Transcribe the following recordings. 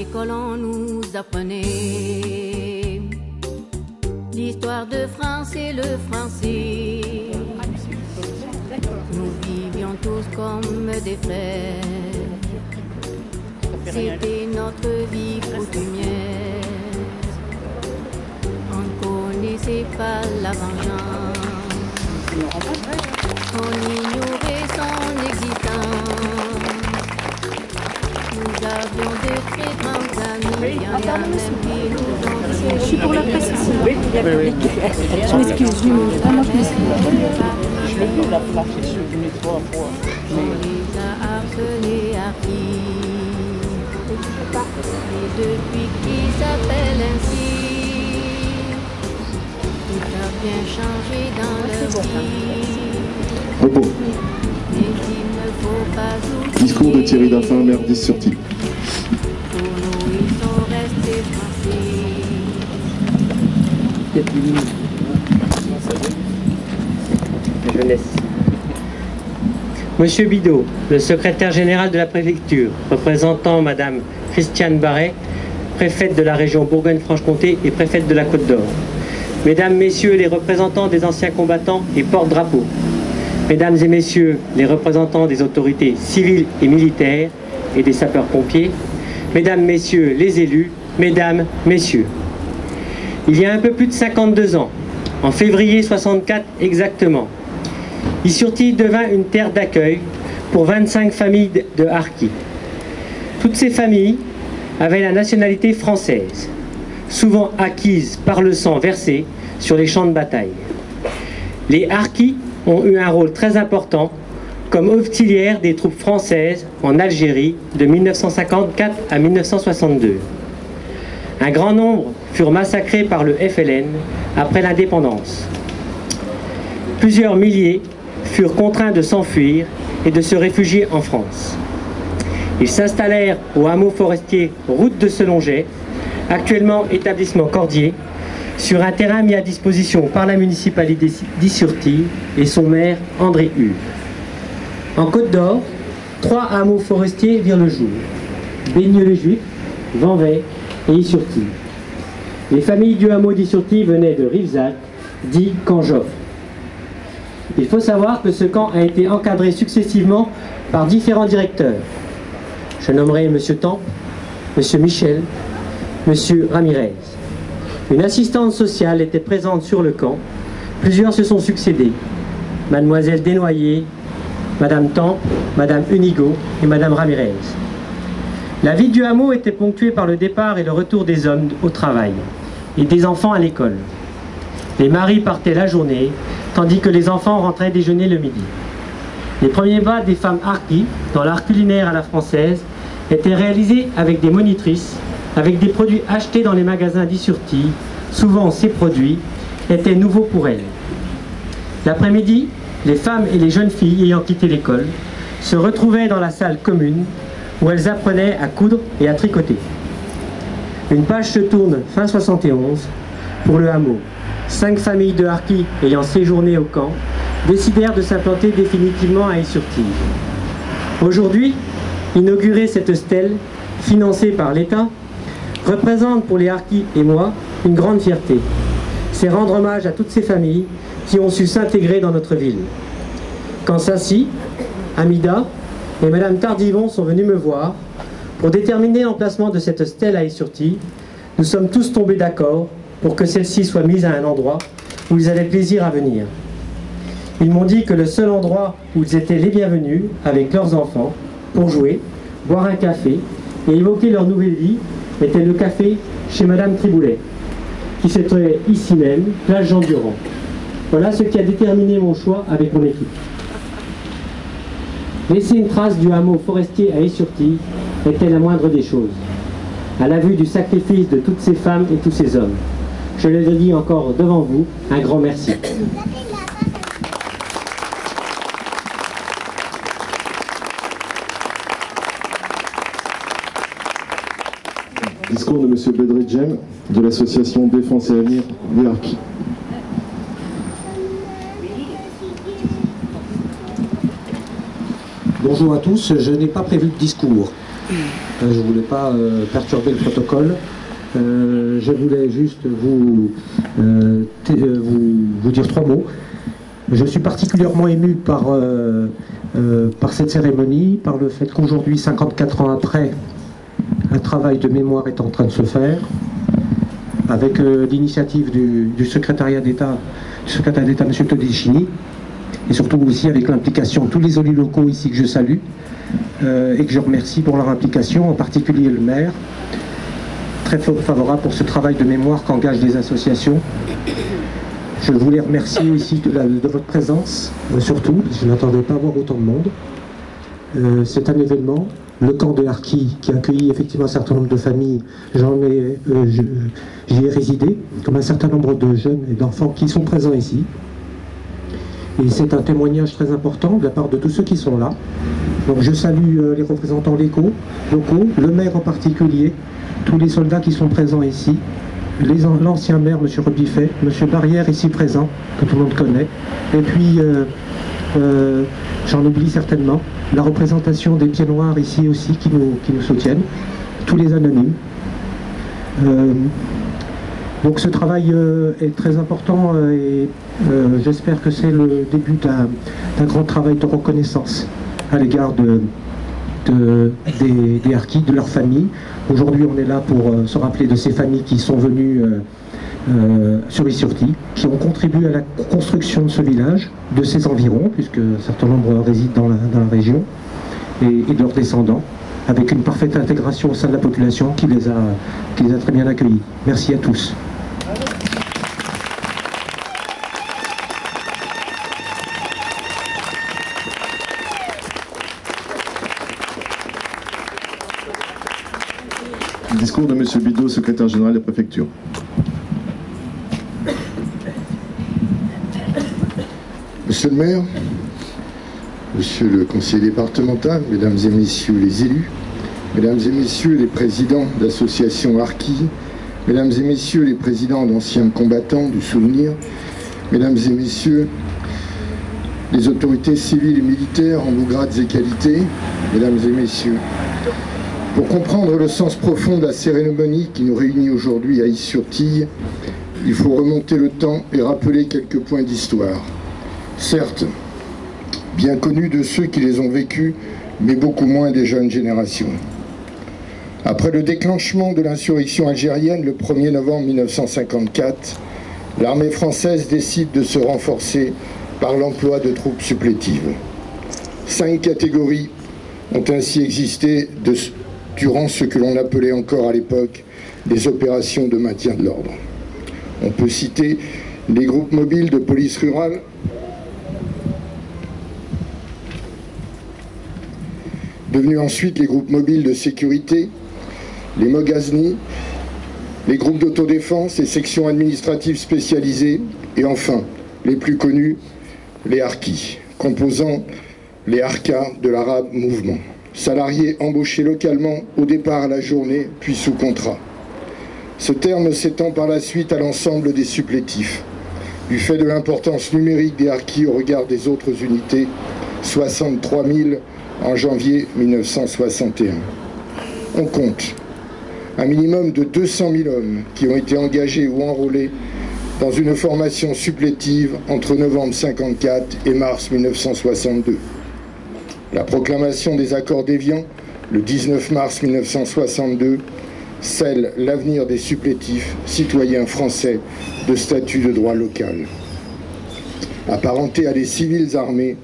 l'école on nous apprenait l'histoire de France et le français. Nous vivions tous comme des frères. C'était notre vie coutumière. On ne connaissait pas la vengeance. On ignorait son existence. Nous avions de très grands amis. Il y en a même qui nous ont tués. Je suis pour la presse ici. Oui, je m'excuse, vraiment je m'excuse. Je l'ai vu la flash, je suis venu 3 fois. On les a appelés Harkis. Et depuis qu'ils s'appellent ainsi, tout a bien changé dans leur vie. Repos. Mais il ne faut pas oublier. Discours de Thierry Daffin, maire d'Is-sur-Tille. Pour nous, ils sont restés français. Jeunesse. Monsieur Bidot, le secrétaire général de la préfecture, représentant Madame Christiane Barret, préfète de la région Bourgogne-Franche-Comté et préfète de la Côte d'Or. Mesdames, Messieurs les représentants des anciens combattants et porte-drapeaux. Mesdames et Messieurs les représentants des autorités civiles et militaires et des sapeurs-pompiers. Mesdames, Messieurs les élus, Mesdames, Messieurs. Il y a un peu plus de 52 ans, en février 64 exactement, Is-sur-Tille devint une terre d'accueil pour 25 familles de Harkis. Toutes ces familles avaient la nationalité française, souvent acquise par le sang versé sur les champs de bataille. Les Harkis ont eu un rôle très important comme auxiliaires des troupes françaises en Algérie de 1954 à 1962. Un grand nombre furent massacrés par le FLN après l'indépendance. Plusieurs milliers furent contraints de s'enfuir et de se réfugier en France. Ils s'installèrent au hameau forestier Route de Selonget, actuellement établissement Cordier, sur un terrain mis à disposition par la municipalité d'Is-sur-Tille et son maire André Huve. En Côte d'Or, 3 hameaux forestiers virent le jour: Baigneux-les-Juifs, Vanvay et Is-sur-Tille. Les familles du hameau d'Is-sur-Tille venaient de Rivesaltes, dit Camp Joffre. Il faut savoir que ce camp a été encadré successivement par différents directeurs. Je nommerai M. Temple, M. Michel, M. Ramirez. Une assistante sociale était présente sur le camp. Plusieurs se sont succédés. Mademoiselle Desnoyers, Madame Temple, Madame Unigo et Madame Ramirez. La vie du hameau était ponctuée par le départ et le retour des hommes au travail et des enfants à l'école. Les maris partaient la journée, tandis que les enfants rentraient déjeuner le midi. Les premiers bas des femmes Harkis, dans l'art culinaire à la française, étaient réalisés avec des monitrices, avec des produits achetés dans les magasins d'Is-sur-Tille. Souvent, ces produits étaient nouveaux pour elles. L'après-midi, les femmes et les jeunes filles ayant quitté l'école se retrouvaient dans la salle commune où elles apprenaient à coudre et à tricoter. Une page se tourne fin 71 pour le hameau. 5 familles de Harkis ayant séjourné au camp décidèrent de s'implanter définitivement à Is-sur-Tille. Aujourd'hui, inaugurer cette stèle, financée par l'État, représente pour les Harkis et moi une grande fierté. C'est rendre hommage à toutes ces familles qui ont su s'intégrer dans notre ville. Quand Sassi, Amida et Madame Tardivon sont venus me voir pour déterminer l'emplacement de cette stèle à Is-sur-Tille, nous sommes tous tombés d'accord pour que celle-ci soit mise à un endroit où ils avaient plaisir à venir. Ils m'ont dit que le seul endroit où ils étaient les bienvenus, avec leurs enfants, pour jouer, boire un café et évoquer leur nouvelle vie, était le café chez Madame Triboulet, qui se trouvait ici même, place Jean Durand. Voilà ce qui a déterminé mon choix avec mon équipe. Laisser une trace du hameau forestier à Is-sur-Tille était la moindre des choses, à la vue du sacrifice de toutes ces femmes et tous ces hommes. Je le dis encore devant vous, un grand merci. Discours de M. Bedredjem, de l'association Défense et Avenir des Harkis. Bonjour à tous, je n'ai pas prévu de discours. Je ne voulais pas perturber le protocole. Je voulais juste vous dire 3 mots. Je suis particulièrement ému par cette cérémonie, par le fait qu'aujourd'hui, 54 ans après, un travail de mémoire est en train de se faire, avec l'initiative du secrétariat d'État, M. Todeschini, et surtout aussi avec l'implication de tous les élus locaux ici que je salue, et que je remercie pour leur implication, en particulier le maire, très favorable pour ce travail de mémoire qu'engagent les associations. Je voulais remercier ici de votre présence, surtout, je n'attendais pas à voir autant de monde. C'est un événement, le camp de Harki, qui a accueilli effectivement un certain nombre de familles, j'y ai résidé, comme un certain nombre de jeunes et d'enfants qui sont présents ici. Et c'est un témoignage très important de la part de tous ceux qui sont là. Donc je salue les représentants locaux, le maire en particulier, tous les soldats qui sont présents ici, l'ancien maire, M. Rebiffet, M. Barrière ici présent, que tout le monde connaît, et puis, j'en oublie certainement, la représentation des Pieds Noirs ici aussi qui nous soutiennent, tous les anonymes. Donc ce travail est très important et j'espère que c'est le début d'un grand travail de reconnaissance à l'égard des harkis, de leurs familles. Aujourd'hui, on est là pour se rappeler de ces familles qui sont venues sur Issurti, qui ont contribué à la construction de ce village, de ses environs, puisque un certain nombre résident dans la région, et de leurs descendants, avec une parfaite intégration au sein de la population qui les a très bien accueillis. Merci à tous. Discours de M. Bidot, secrétaire général de la préfecture. Monsieur le maire, monsieur le conseiller départemental, mesdames et messieurs les élus, mesdames et messieurs les présidents d'associations harkis, mesdames et messieurs les présidents d'anciens combattants du souvenir, mesdames et messieurs les autorités civiles et militaires en vos grades et qualités, mesdames et messieurs, pour comprendre le sens profond de la cérémonie qui nous réunit aujourd'hui à Is-sur-Tille, il faut remonter le temps et rappeler quelques points d'histoire. Certes, bien connus de ceux qui les ont vécus, mais beaucoup moins des jeunes générations. Après le déclenchement de l'insurrection algérienne le 1er novembre 1954, l'armée française décide de se renforcer par l'emploi de troupes supplétives. 5 catégories ont ainsi existé durant ce que l'on appelait encore à l'époque des opérations de maintien de l'ordre. On peut citer les groupes mobiles de police rurale, devenus ensuite les groupes mobiles de sécurité, les Moghaznis, les groupes d'autodéfense, les sections administratives spécialisées, et enfin, les plus connus, les harkis, composant les harkas de l'Arabe Mouvement. Salariés embauchés localement au départ à la journée, puis sous contrat. Ce terme s'étend par la suite à l'ensemble des supplétifs, du fait de l'importance numérique des harkis au regard des autres unités, 63 000 en janvier 1961. On compte un minimum de 200 000 hommes qui ont été engagés ou enrôlés dans une formation supplétive entre novembre 1954 et mars 1962. La proclamation des accords d'Évian, le 19 mars 1962, scelle l'avenir des supplétifs citoyens français de statut de droit local. Apparentés à des civils armés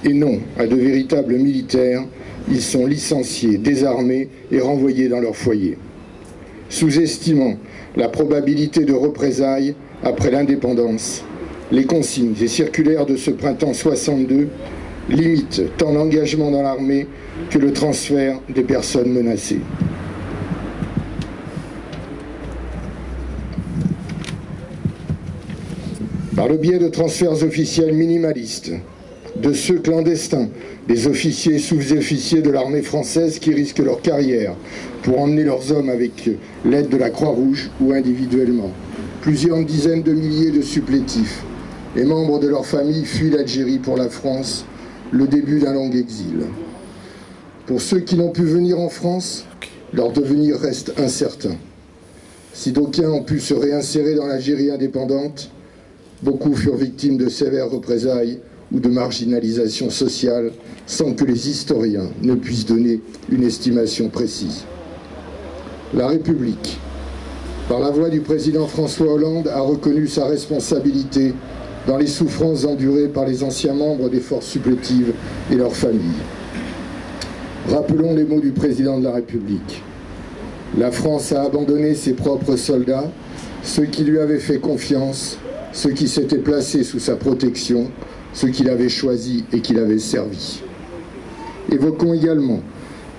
et non à de véritables militaires, ils sont licenciés, désarmés et renvoyés dans leur foyer. Sous-estimant la probabilité de représailles après l'indépendance, les consignes et circulaires de ce printemps 62 limitent tant l'engagement dans l'armée que le transfert des personnes menacées. Par le biais de transferts officiels minimalistes, de ceux clandestins, des officiers et sous-officiers de l'armée française qui risquent leur carrière pour emmener leurs hommes avec l'aide de la Croix-Rouge ou individuellement. Plusieurs dizaines de milliers de supplétifs et membres de leur famille fuient l'Algérie pour la France, le début d'un long exil. Pour ceux qui n'ont pu venir en France, leur devenir reste incertain. Si d'aucuns ont pu se réinsérer dans l'Algérie indépendante, beaucoup furent victimes de sévères représailles ou de marginalisation sociale sans que les historiens ne puissent donner une estimation précise. La République, par la voix du président François Hollande, a reconnu sa responsabilité dans les souffrances endurées par les anciens membres des forces supplétives et leurs familles. Rappelons les mots du président de la République. La France a abandonné ses propres soldats, ceux qui lui avaient fait confiance, ceux qui s'étaient placés sous sa protection, ceux qui l'avaient choisi et qui l'avaient servi. Évoquons également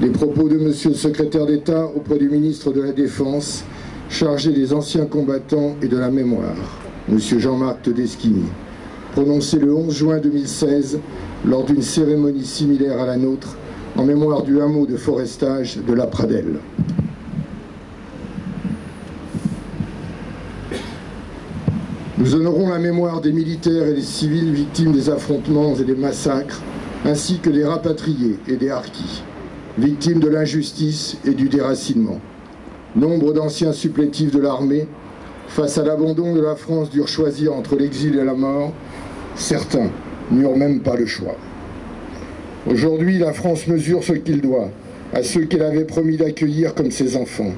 les propos de Monsieur le secrétaire d'État auprès du ministre de la Défense, chargé des anciens combattants et de la mémoire, Monsieur Jean-Marc Todeschini, prononcés le 11 juin 2016 lors d'une cérémonie similaire à la nôtre, en mémoire du hameau de forestage de la Pradelle. Nous honorons la mémoire des militaires et des civils victimes des affrontements et des massacres, ainsi que des rapatriés et des harkis, victimes de l'injustice et du déracinement. Nombre d'anciens supplétifs de l'armée, face à l'abandon de la France, durent choisir entre l'exil et la mort. Certains n'eurent même pas le choix. Aujourd'hui, la France mesure ce qu'il doit à ceux qu'elle avait promis d'accueillir comme ses enfants.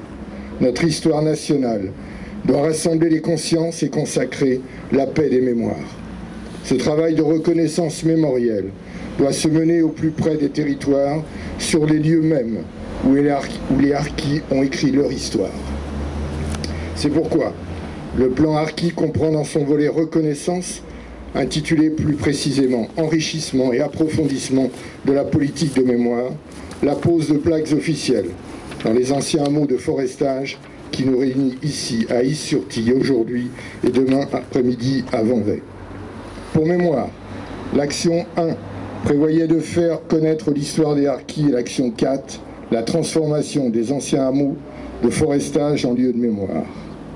Notre histoire nationale doit rassembler les consciences et consacrer la paix des mémoires. Ce travail de reconnaissance mémorielle doit se mener au plus près des territoires, sur les lieux mêmes où les harkis ont écrit leur histoire. C'est pourquoi le plan harki comprend dans son volet reconnaissance, intitulé plus précisément enrichissement et approfondissement de la politique de mémoire, la pose de plaques officielles dans les anciens hameaux de forestage qui nous réunit ici à Is-sur-Tille aujourd'hui et demain après-midi à Vanvay. Pour mémoire, l'action 1 prévoyait de faire connaître l'histoire des harkis et l'action 4, la transformation des anciens hameaux de forestage en lieu de mémoire.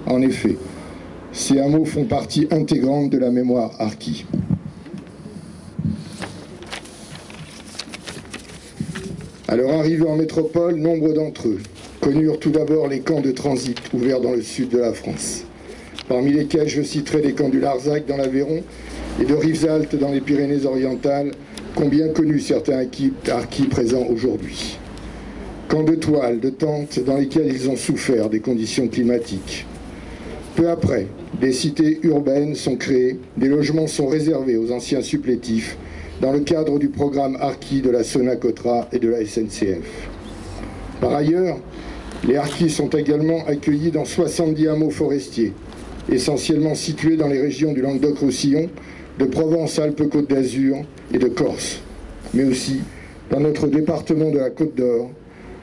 En effet, ces hameaux font partie intégrante de la mémoire harki. À leur arrivée en métropole, nombre d'entre eux connurent tout d'abord les camps de transit ouverts dans le sud de la France, parmi lesquels je citerai les camps du Larzac dans l'Aveyron et de Rivesaltes dans les Pyrénées-Orientales, qu'ont bien connu certains harkis présents aujourd'hui. Camps de toile, de tentes dans lesquels ils ont souffert des conditions climatiques. Peu après, des cités urbaines sont créées, des logements sont réservés aux anciens supplétifs dans le cadre du programme harki de la Sonacotra et de la SNCF. Par ailleurs, les harkis sont également accueillis dans 70 hameaux forestiers, essentiellement situés dans les régions du Languedoc-Roussillon, de Provence-Alpes-Côte d'Azur et de Corse, mais aussi dans notre département de la Côte d'Or,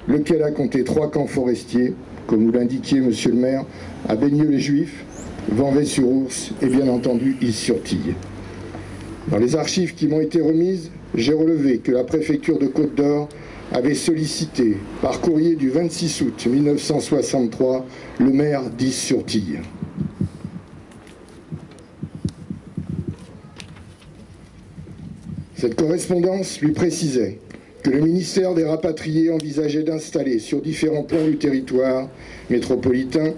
lequel a compté 3 camps forestiers, comme vous l'indiquiez, monsieur le maire, à Baigneux-les-Juifs, Vanvay-sur-Ours et bien entendu Is-sur-Tille. Dans les archives qui m'ont été remises, j'ai relevé que la préfecture de Côte d'Or avait sollicité, par courrier du 26 août 1963, le maire d'Is-sur-Tille. Cette correspondance lui précisait que le ministère des Rapatriés envisageait d'installer sur différents points du territoire métropolitain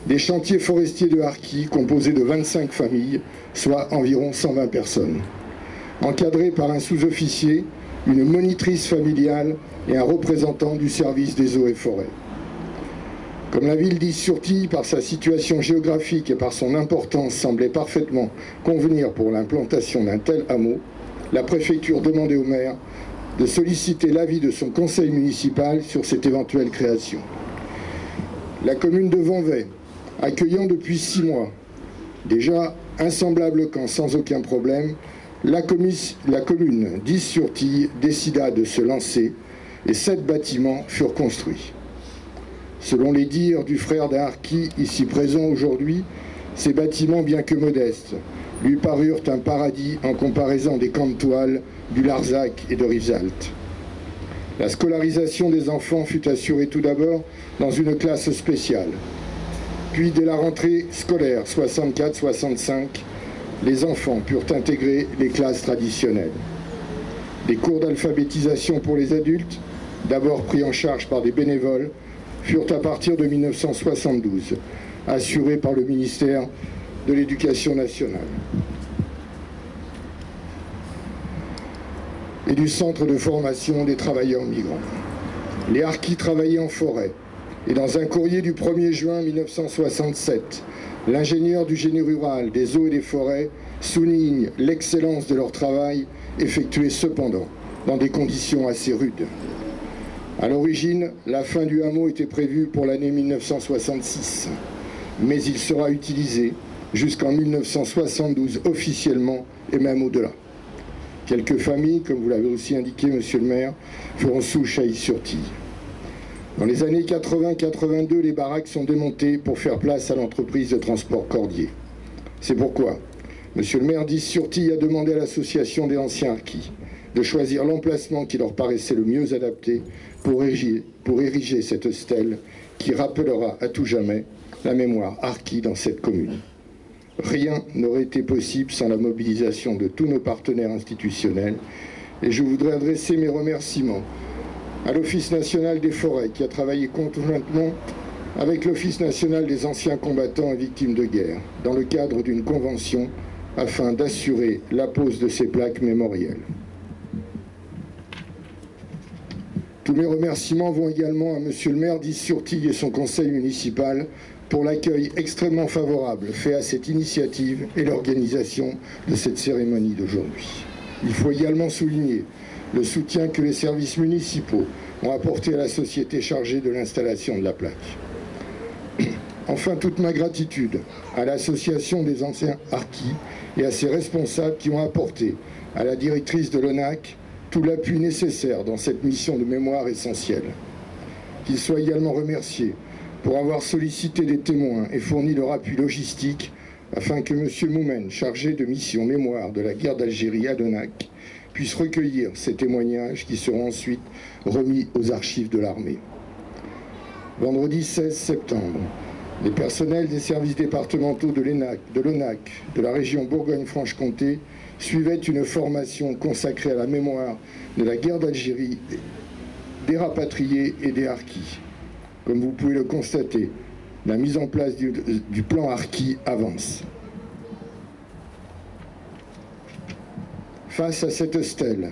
des chantiers forestiers de harkis composés de 25 familles, soit environ 120 personnes, encadrés par un sous-officier, une monitrice familiale et un représentant du service des eaux et forêts. Comme la ville d'Is-sur-Tille, par sa situation géographique et par son importance, semblait parfaitement convenir pour l'implantation d'un tel hameau, la préfecture demandait au maire de solliciter l'avis de son conseil municipal sur cette éventuelle création. La commune de Vanvay, accueillant depuis 6 mois, déjà un semblable camp sans aucun problème, la commune d'Is-sur-Tille décida de se lancer et 7 bâtiments furent construits. Selon les dires du frère d'un harki ici présent aujourd'hui, ces bâtiments, bien que modestes, lui parurent un paradis en comparaison des camps de toile du Larzac et de Rivesaltes. La scolarisation des enfants fut assurée tout d'abord dans une classe spéciale. Puis, dès la rentrée scolaire 64-65, les enfants purent intégrer les classes traditionnelles. Des cours d'alphabétisation pour les adultes, d'abord pris en charge par des bénévoles, furent à partir de 1972 assurés par le ministère de l'Éducation nationale et du Centre de formation des travailleurs migrants. Les harkis travaillaient en forêt et dans un courrier du 1er juin 1967, l'ingénieur du génie rural, des eaux et des forêts souligne l'excellence de leur travail effectué cependant dans des conditions assez rudes. À l'origine, la fin du hameau était prévue pour l'année 1966, mais il sera utilisé jusqu'en 1972 officiellement et même au-delà. Quelques familles, comme vous l'avez aussi indiqué, monsieur le maire, feront souche à Is-sur-Tille. Dans les années 80-82, les baraques sont démontées pour faire place à l'entreprise de transport Cordier. C'est pourquoi monsieur le maire d'Is-sur-Tille a demandé à l'association des anciens harkis de choisir l'emplacement qui leur paraissait le mieux adapté pour ériger cette stèle qui rappellera à tout jamais la mémoire harkie dans cette commune. Rien n'aurait été possible sans la mobilisation de tous nos partenaires institutionnels et je voudrais adresser mes remerciements à l'Office national des forêts qui a travaillé conjointement avec l'Office national des anciens combattants et victimes de guerre dans le cadre d'une convention afin d'assurer la pose de ces plaques mémorielles. Tous mes remerciements vont également à monsieur le maire d'Is-sur-Tille et son conseil municipal pour l'accueil extrêmement favorable fait à cette initiative et l'organisation de cette cérémonie d'aujourd'hui. Il faut également souligner le soutien que les services municipaux ont apporté à la société chargée de l'installation de la plaque. Enfin, toute ma gratitude à l'association des anciens harkis et à ses responsables qui ont apporté à la directrice de l'ONAC tout l'appui nécessaire dans cette mission de mémoire essentielle. Qu'ils soient également remerciés pour avoir sollicité des témoins et fourni leur appui logistique afin que M. Moumen, chargé de mission mémoire de la guerre d'Algérie à l'ONAC, puisse recueillir ces témoignages qui seront ensuite remis aux archives de l'armée. Vendredi 16 septembre, les personnels des services départementaux de l'ONAC, de la région Bourgogne-Franche-Comté, suivaient une formation consacrée à la mémoire de la guerre d'Algérie, des rapatriés et des harkis. Comme vous pouvez le constater, la mise en place du plan harki avance. Face à cette stèle,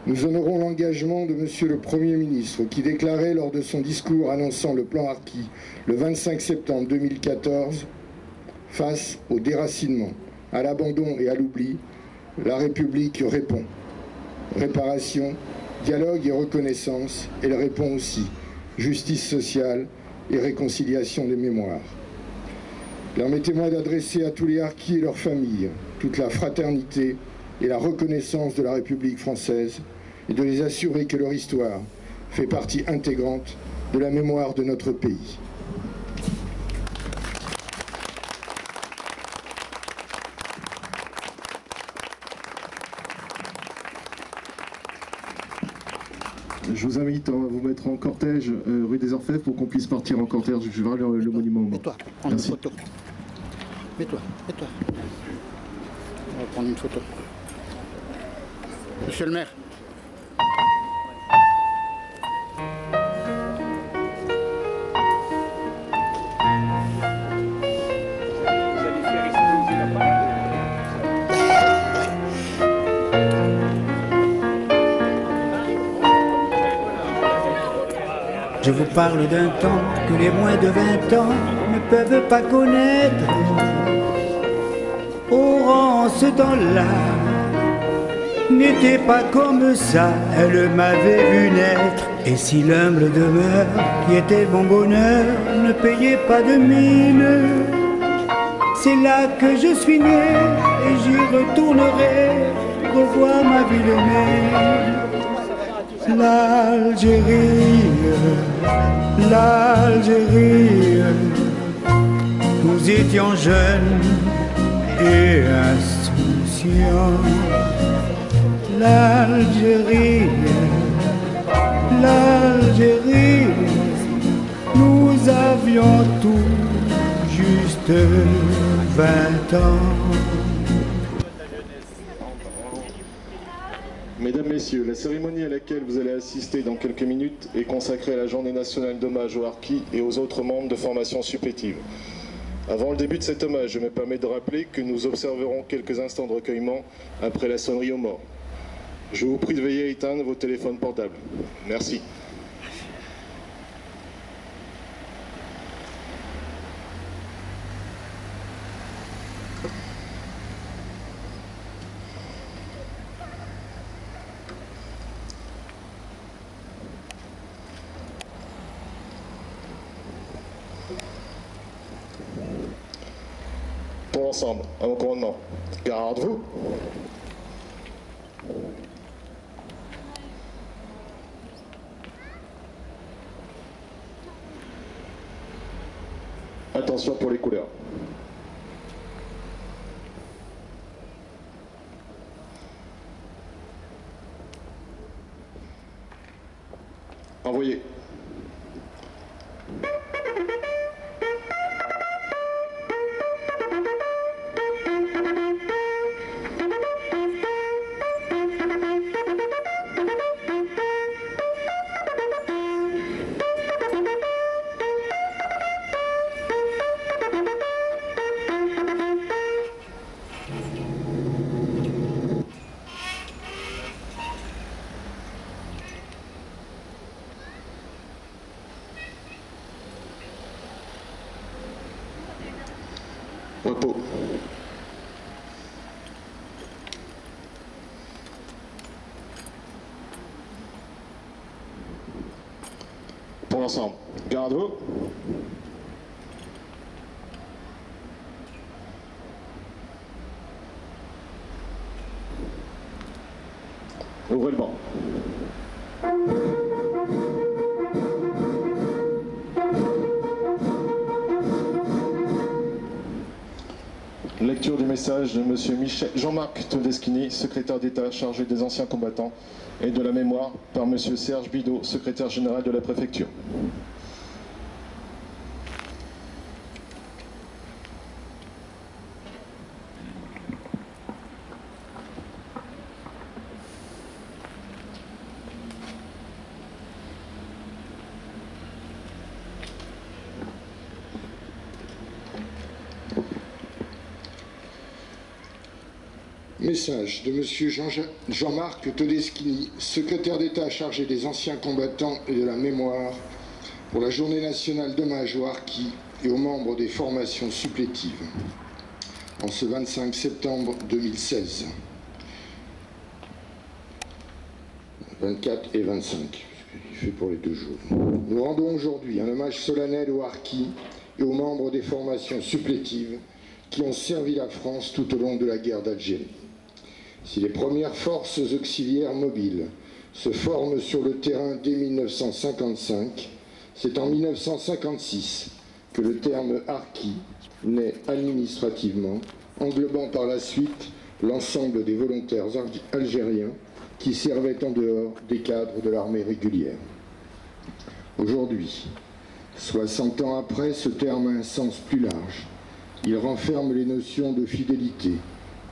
nous honorons l'engagement de monsieur le Premier ministre qui déclarait lors de son discours annonçant le plan harki le 25 septembre 2014, face au déracinement, à l'abandon et à l'oubli, la République répond. Réparation, dialogue et reconnaissance, elle répond aussi. Justice sociale et réconciliation des mémoires. Permettez-moi d'adresser à tous les harkis et leurs familles toute la fraternité et la reconnaissance de la République française et de les assurer que leur histoire fait partie intégrante de la mémoire de notre pays. Je vous invite à vous mettre en cortège rue des Orfèvres pour qu'on puisse partir en cortège vers le monument. Mets-toi, prends une photo. Mets-toi. On va prendre une photo. Monsieur le maire. Je vous parle d'un temps que les moins de 20 ans ne peuvent pas connaître. Oran, ce temps-là n'était pas comme ça, elle m'avait vu naître. Et si l'humble demeure, qui était mon bonheur, ne payait pas de mine, c'est là que je suis né et j'y retournerai, revoir ma ville mère. L'Algérie, nous étions jeunes et insouciants. L'Algérie, nous avions tout juste 20 ans. Mesdames, Messieurs, la cérémonie à laquelle vous allez assister dans quelques minutes est consacrée à la Journée nationale d'hommage aux harkis et aux autres membres de formations supplétives. Avant le début de cet hommage, je me permets de rappeler que nous observerons quelques instants de recueillement après la sonnerie aux morts. Je vous prie de veiller à éteindre vos téléphones portables. Merci. Pour l'ensemble, à mon commandement. Garde-vous. Attention pour les couleurs. Envoyez. Repos. Pour l'ensemble. Garde-vous. Ouvrez le banc. Lecture du message de M. Jean-Marc Todeschini, secrétaire d'État chargé des anciens combattants et de la mémoire, par M. Serge Bidot, secrétaire général de la préfecture. Message de M. Jean-Marc Todeschini, secrétaire d'État chargé des anciens combattants et de la mémoire, pour la Journée nationale d'hommage aux harkis et aux membres des formations supplétives, en ce 25 septembre 2016. 24 et 25, il fait pour les 2 jours. Nous rendons aujourd'hui un hommage solennel aux harkis et aux membres des formations supplétives qui ont servi la France tout au long de la guerre d'Algérie. Si les premières forces auxiliaires mobiles se forment sur le terrain dès 1955, c'est en 1956 que le terme harki naît administrativement, englobant par la suite l'ensemble des volontaires algériens qui servaient en dehors des cadres de l'armée régulière. Aujourd'hui, 60 ans après, ce terme a un sens plus large. Il renferme les notions de fidélité,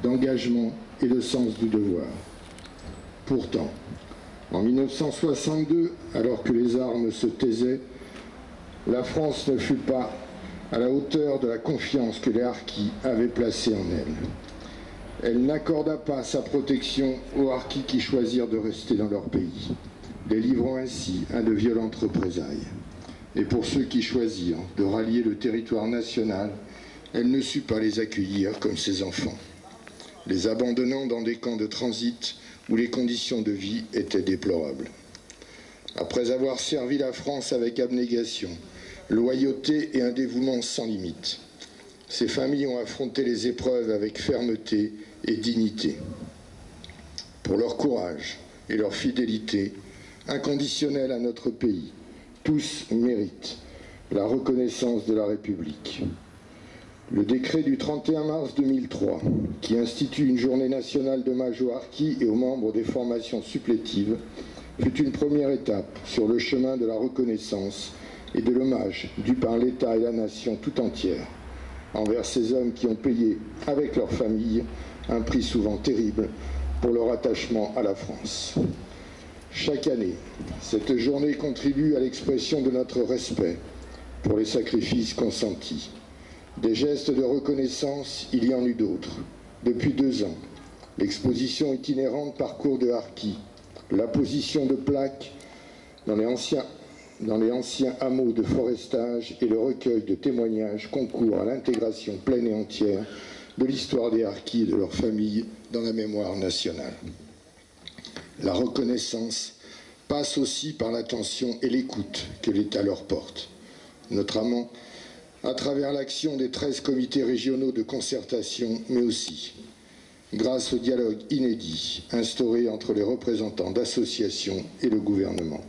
d'engagement et de sens du devoir. Pourtant, en 1962, alors que les armes se taisaient, la France ne fut pas à la hauteur de la confiance que les harkis avaient placée en elle. Elle n'accorda pas sa protection aux harkis qui choisirent de rester dans leur pays, les livrant ainsi à de violentes représailles. Et pour ceux qui choisirent de rallier le territoire national, elle ne sut pas les accueillir comme ses enfants, les abandonnant dans des camps de transit où les conditions de vie étaient déplorables. Après avoir servi la France avec abnégation, loyauté et un dévouement sans limite, ces familles ont affronté les épreuves avec fermeté et dignité. Pour leur courage et leur fidélité inconditionnelle à notre pays, tous méritent la reconnaissance de la République. Le décret du 31 mars 2003, qui institue une journée nationale d'hommage aux harkis et aux membres des formations supplétives, fut une première étape sur le chemin de la reconnaissance et de l'hommage dû par l'État et la nation tout entière envers ces hommes qui ont payé, avec leurs familles, un prix souvent terrible pour leur attachement à la France. Chaque année, cette journée contribue à l'expression de notre respect pour les sacrifices consentis. Des gestes de reconnaissance, il y en eut d'autres. Depuis 2 ans, l'exposition itinérante Parcours de Harkis, l'apposition de plaques dans les anciens hameaux de forestage et le recueil de témoignages concourent à l'intégration pleine et entière de l'histoire des Harkis et de leurs familles dans la mémoire nationale. La reconnaissance passe aussi par l'attention et l'écoute que l'État leur porte, notamment à travers l'action des 13 comités régionaux de concertation, mais aussi grâce au dialogue inédit instauré entre les représentants d'associations et le gouvernement.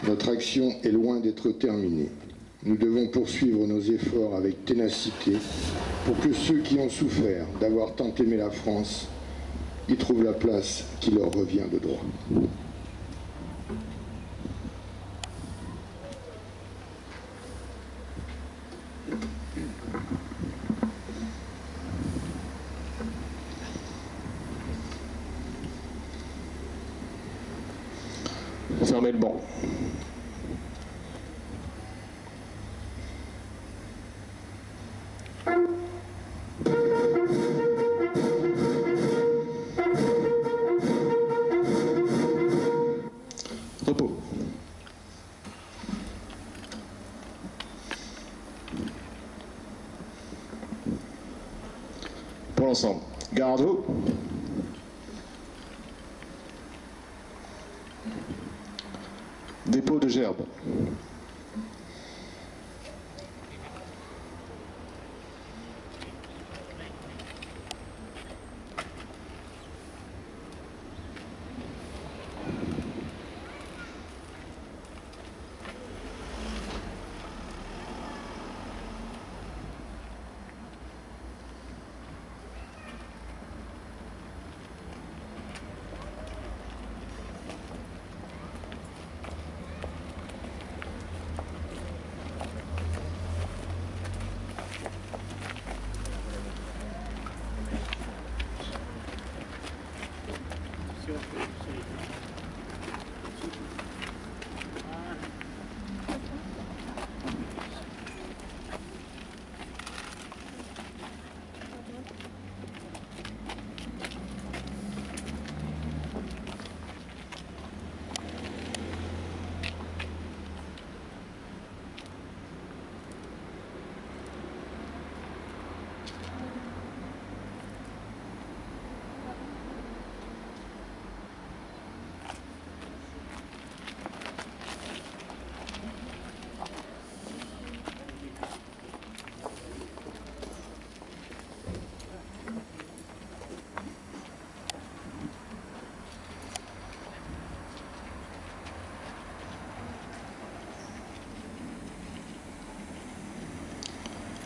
Notre action est loin d'être terminée. Nous devons poursuivre nos efforts avec ténacité pour que ceux qui ont souffert d'avoir tant aimé la France y trouvent la place qui leur revient de droit. Fermez le banc. Repos. Pour l'ensemble. Garde vous. Dépôt de gerbe.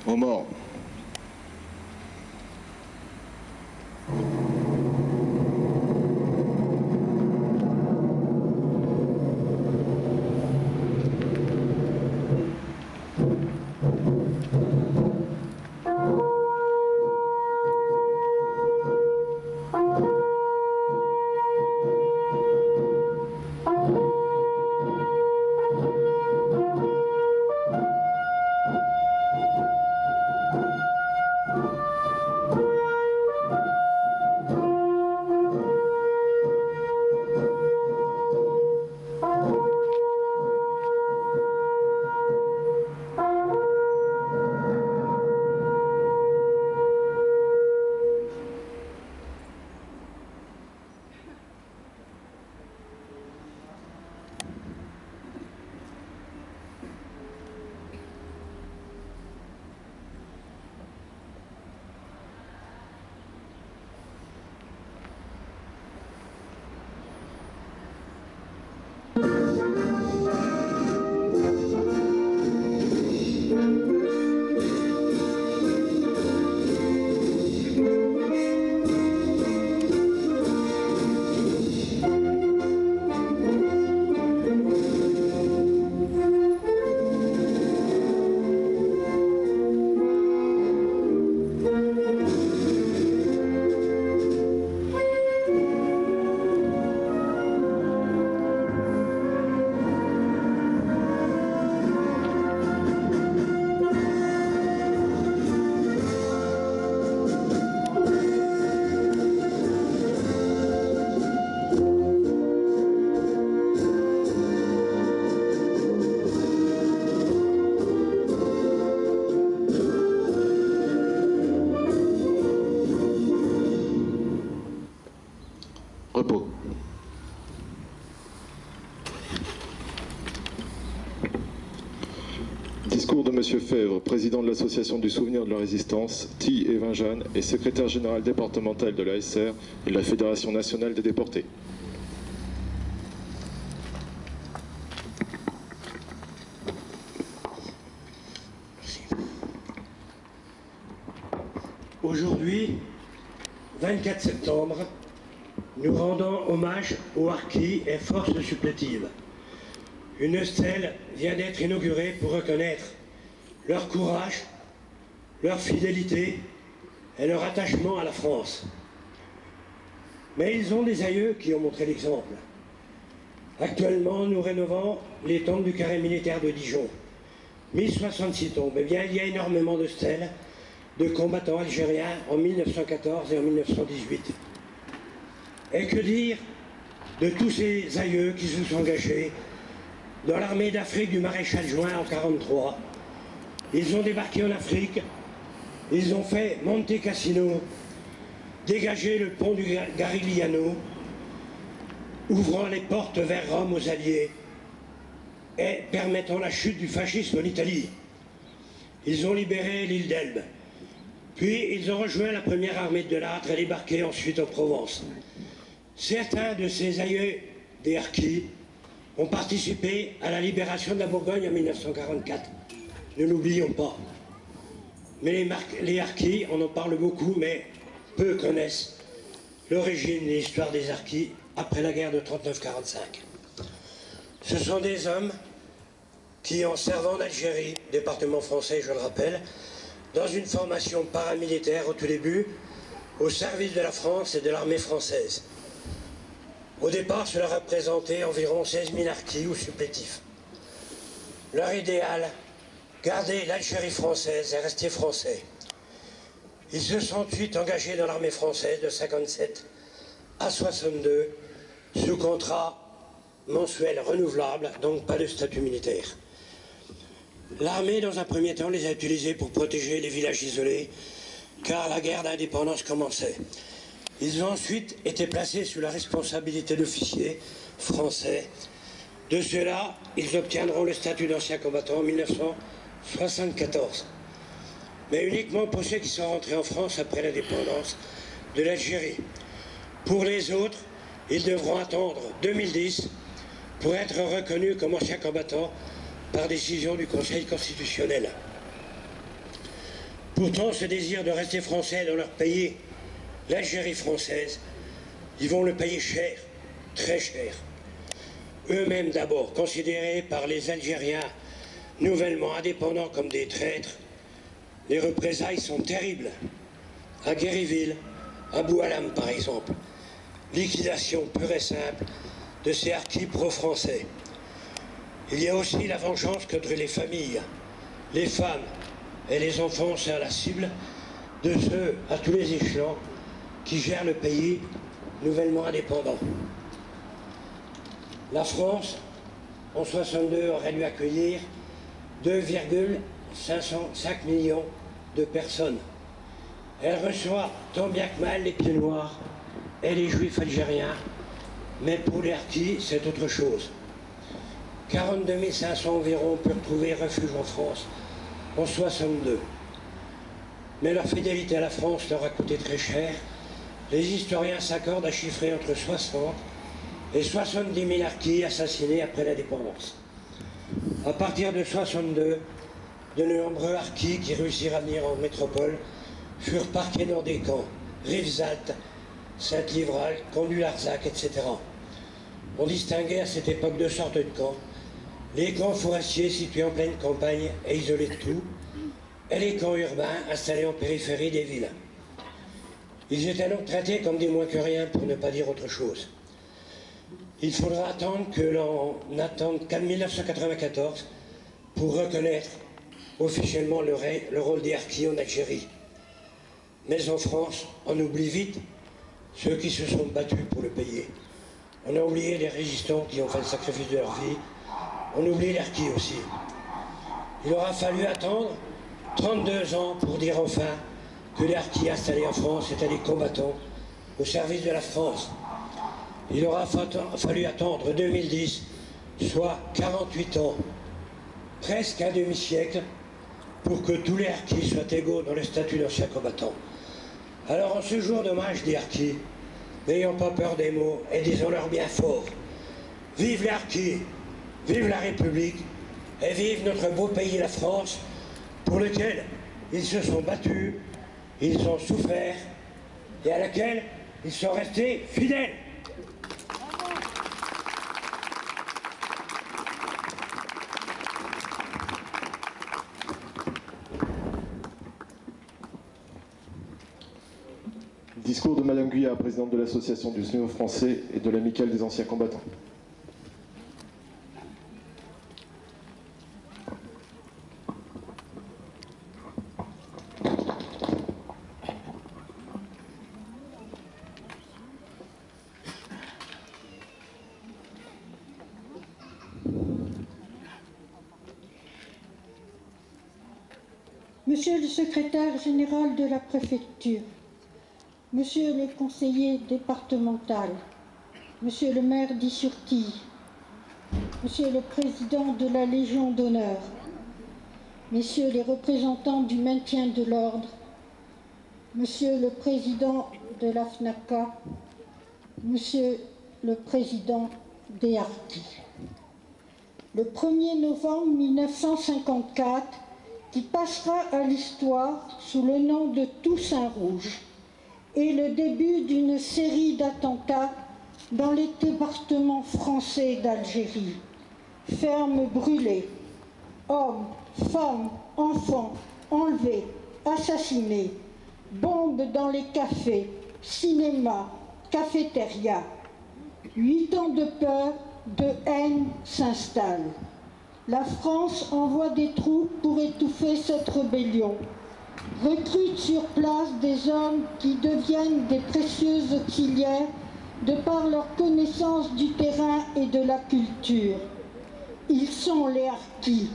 Aux morts. Repos. Discours de M. Fèvre, président de l'Association du souvenir de la résistance, Thi et Vingeanne, et secrétaire général départemental de l'ASR et de la Fédération nationale des déportés. Aujourd'hui, 24 septembre, nous rendons hommage aux harkis et forces supplétives. Une stèle vient d'être inaugurée pour reconnaître leur courage, leur fidélité et leur attachement à la France. Mais ils ont des aïeux qui ont montré l'exemple. Actuellement, nous rénovons les tombes du carré militaire de Dijon. 1066 tombes. Eh bien, il y a énormément de stèles de combattants algériens en 1914 et en 1918. Et que dire de tous ces aïeux qui se sont engagés dans l'armée d'Afrique du maréchal Juin en 1943. Ils ont débarqué en Afrique, ils ont fait Monte Cassino, dégagé le pont du Garigliano, ouvrant les portes vers Rome aux Alliés et permettant la chute du fascisme en Italie. Ils ont libéré l'île d'Elbe. Puis ils ont rejoint la première armée de Lattre et débarqué ensuite en Provence. Certains de ces aïeux des harkis ont participé à la libération de la Bourgogne en 1944. Ne l'oublions pas. Mais les harkis, on en parle beaucoup, mais peu connaissent l'origine et l'histoire des harkis après la guerre de 39-45. Ce sont des hommes qui, en servant d'Algérie, département français, je le rappelle, dans une formation paramilitaire au tout début, au service de la France et de l'armée française. Au départ, cela représentait environ 16 000 harkis ou supplétifs. Leur idéal, garder l'Algérie française et rester français. Ils se sont ensuite engagés dans l'armée française de 57 à 62, sous contrat mensuel renouvelable, donc pas de statut militaire. L'armée, dans un premier temps, les a utilisés pour protéger les villages isolés, car la guerre d'indépendance commençait. Ils ont ensuite été placés sous la responsabilité d'officiers français. De cela, ils obtiendront le statut d'ancien combattant en 1974. Mais uniquement pour ceux qui sont rentrés en France après l'indépendance de l'Algérie. Pour les autres, ils devront attendre 2010 pour être reconnus comme anciens combattants par décision du Conseil constitutionnel. Pourtant, ce désir de rester français dans leur pays, l'Algérie française, ils vont le payer cher, très cher. Eux-mêmes d'abord, considérés par les Algériens nouvellement indépendants comme des traîtres, les représailles sont terribles. À Guéryville, à Boualam par exemple, liquidation pure et simple de ces harkis pro-français. Il y a aussi la vengeance contre les familles, les femmes et les enfants, c'est la cible de ceux à tous les échelons qui gèrent le pays nouvellement indépendant. La France, en 1962, aurait dû accueillir 2,505 millions de personnes. Elle reçoit tant bien que mal les pieds noirs et les juifs algériens, mais pour les harkis, c'est autre chose. 42 500 environ ont pu retrouver refuge en France en 1962. Mais leur fidélité à la France leur a coûté très cher. Les historiens s'accordent à chiffrer entre 60 et 70 000 harkis assassinés après l'indépendance. À partir de 1962, de nombreux harkis qui réussirent à venir en métropole furent parqués dans des camps, Rivesaltes, Saint-Livral, Conduit-Larzac, etc. On distinguait à cette époque deux sortes de camps. Les camps forestiers situés en pleine campagne et isolés de tout, et les camps urbains installés en périphérie des villes. Ils étaient donc traités comme des moins que rien, pour ne pas dire autre chose. Il faudra attendre que l'on attende qu'en 1994 pour reconnaître officiellement le rôle des harkis en Algérie. Mais en France, on oublie vite ceux qui se sont battus pour le payer. On a oublié les résistants qui ont fait le sacrifice de leur vie. On oublie les harkis aussi. Il aura fallu attendre 32 ans pour dire enfin que les harkis installés en France étaient des combattants au service de la France. il aura fallu attendre 2010, soit 48 ans, presque un demi-siècle, pour que tous les harkis soient égaux dans le statut d'anciens combattants. Alors en ce jour d'hommage des harkis, n'ayons pas peur des mots et disons-leur bien fort. Vive les harkis, vive la République et vive notre beau pays, la France, pour lequel ils se sont battus, ils ont souffert et à laquelle ils sont restés fidèles. Discours de Madame Guyard, présidente de l'association du SNU français et de l'amicale des anciens combattants. Monsieur le secrétaire général de la préfecture, Monsieur le conseiller départemental, Monsieur le maire d'Issurtille, Monsieur le président de la Légion d'honneur, Messieurs les représentants du maintien de l'ordre, Monsieur le président de la FNACA, Monsieur le président des harkis. Le 1er novembre 1954, qui passera à l'histoire sous le nom de Toussaint Rouge, est le début d'une série d'attentats dans les départements français d'Algérie. Fermes brûlées, hommes, femmes, enfants enlevés, assassinés, bombes dans les cafés, cinémas, cafétérias. 8 ans de peur, de haine s'installent. La France envoie des troupes pour étouffer cette rébellion, recrute sur place des hommes qui deviennent des précieux auxiliaires de par leur connaissance du terrain et de la culture. Ils sont les harkis.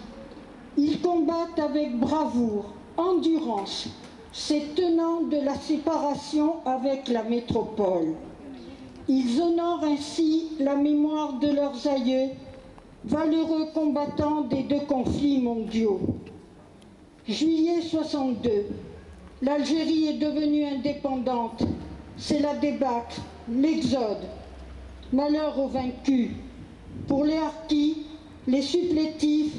Ils combattent avec bravoure, endurance, ces tenants de la séparation avec la métropole. Ils honorent ainsi la mémoire de leurs aïeux, valeureux combattants des 2 conflits mondiaux. Juillet 62, l'Algérie est devenue indépendante. C'est la débâcle, l'exode. Malheur aux vaincus. Pour les harkis, les supplétifs,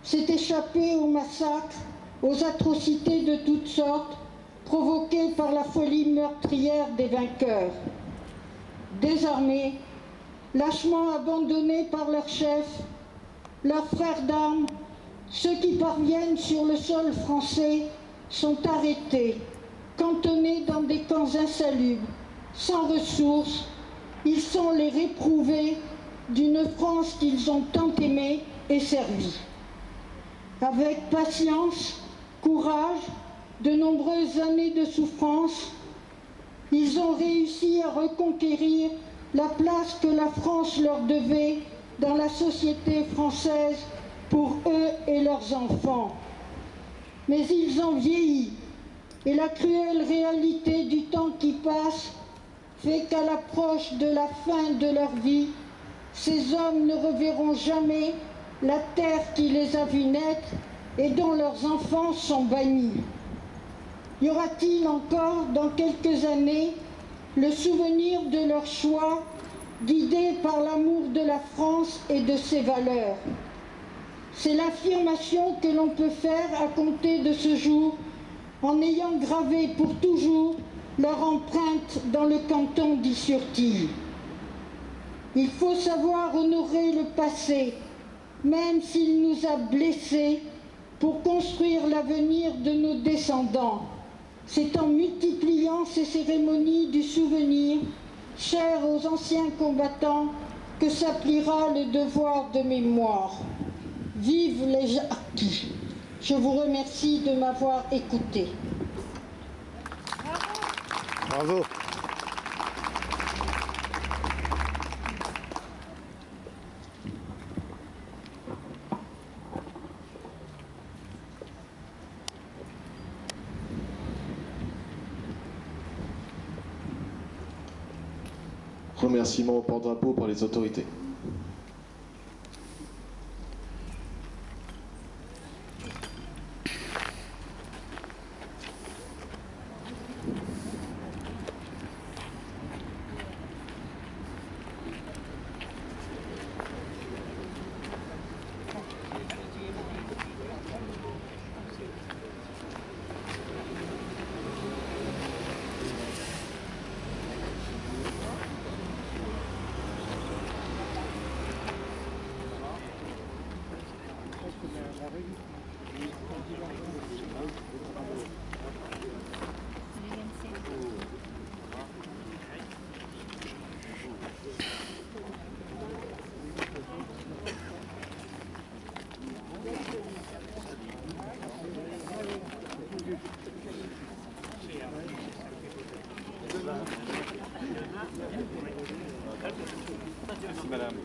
s'est échappé aux massacres, aux atrocités de toutes sortes, provoquées par la folie meurtrière des vainqueurs. Désarmés, lâchement abandonnés par leurs chefs, leurs frères d'armes, ceux qui parviennent sur le sol français sont arrêtés, cantonnés dans des camps insalubres, sans ressources. Ils sont les réprouvés d'une France qu'ils ont tant aimée et servie. Avec patience, courage, de nombreuses années de souffrance, ils ont réussi à reconquérir la place que la France leur devait dans la société française pour eux et leurs enfants. Mais ils ont vieilli, et la cruelle réalité du temps qui passe fait qu'à l'approche de la fin de leur vie, ces hommes ne reverront jamais la terre qui les a vus naître et dont leurs enfants sont bannis. Y aura-t-il encore, dans quelques années, le souvenir de leur choix, guidés par l'amour de la France et de ses valeurs? C'est l'affirmation que l'on peut faire à compter de ce jour, en ayant gravé pour toujours leur empreinte dans le canton d'Issurtille. Il faut savoir honorer le passé, même s'il nous a blessés, pour construire l'avenir de nos descendants. C'est en multipliant ces cérémonies du souvenir, chères aux anciens combattants, que s'appliera le devoir de mémoire. Vive les harkis! Je vous remercie de m'avoir écouté. Bravo. Remerciements au porte-drapeau par les autorités. Merci madame.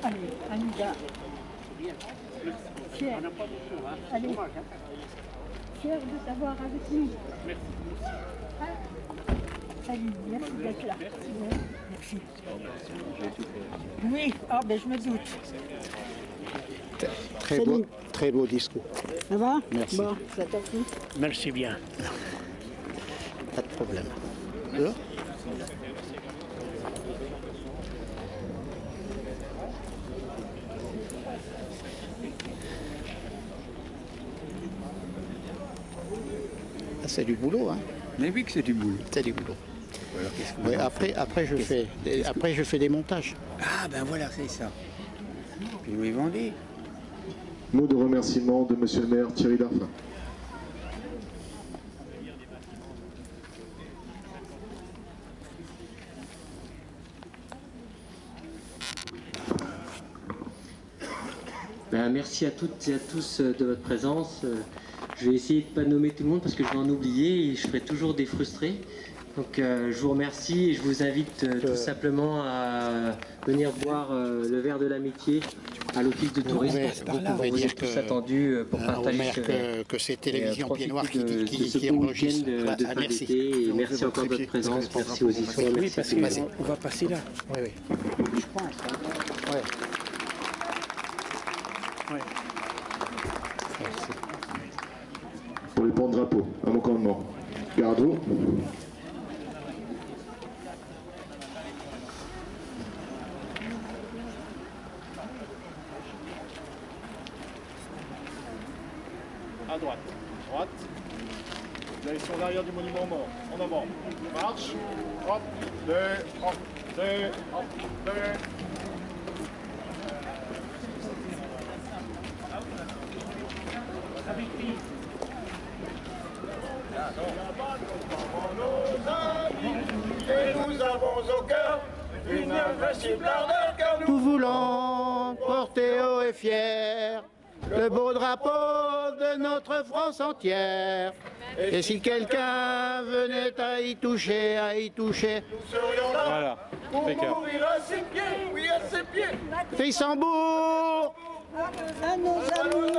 Allez, Anida. Fier. Allez. Fier de t'avoir avec nous. Salut, merci d'être là. Merci. Oui, oh, ben je me doute. Très beau discours. Ça va? Merci. Bon, ça t'a plu? Merci bien. Pas de problème. Là? C'est du boulot, hein. Mais oui que c'est du boulot. C'est du boulot. Alors, qu'est-ce que vous après je fais des montages. Ah ben voilà, c'est ça. Puis oui, vendez. Mot de remerciement de Monsieur le maire Thierry Darfin. Merci à toutes et à tous de votre présence. Je vais essayer de ne pas nommer tout le monde parce que je vais en oublier et je ferai toujours des frustrés. Donc je vous remercie et je vous invite tout simplement à venir boire le verre de l'amitié à l'office de tourisme. Vous êtes tous attendus pour partager que c'est Télévision Pied Noir qui enregistre. Merci. Et merci encore de votre présence, merci aux histoires. Oui, parce qu'on va passer là. Oui, oui. Je pense. Ouais. Ouais. Pour le porte-drapeau, à mon commandement. Garde-vous. À droite. Droite. Vous allez sur l'arrière du monument mort. En avant. Marche. Hop. 2. Hop. 2. Hop. 2. Et nous avons au cœur une invincible ardeur car Nous voulons porter haut et fier le beau drapeau de notre France entière. Et si quelqu'un venait à y toucher, nous serions là Voilà. pour mourir à ses pieds, oui à ses pieds. Fissembourg À nos amis.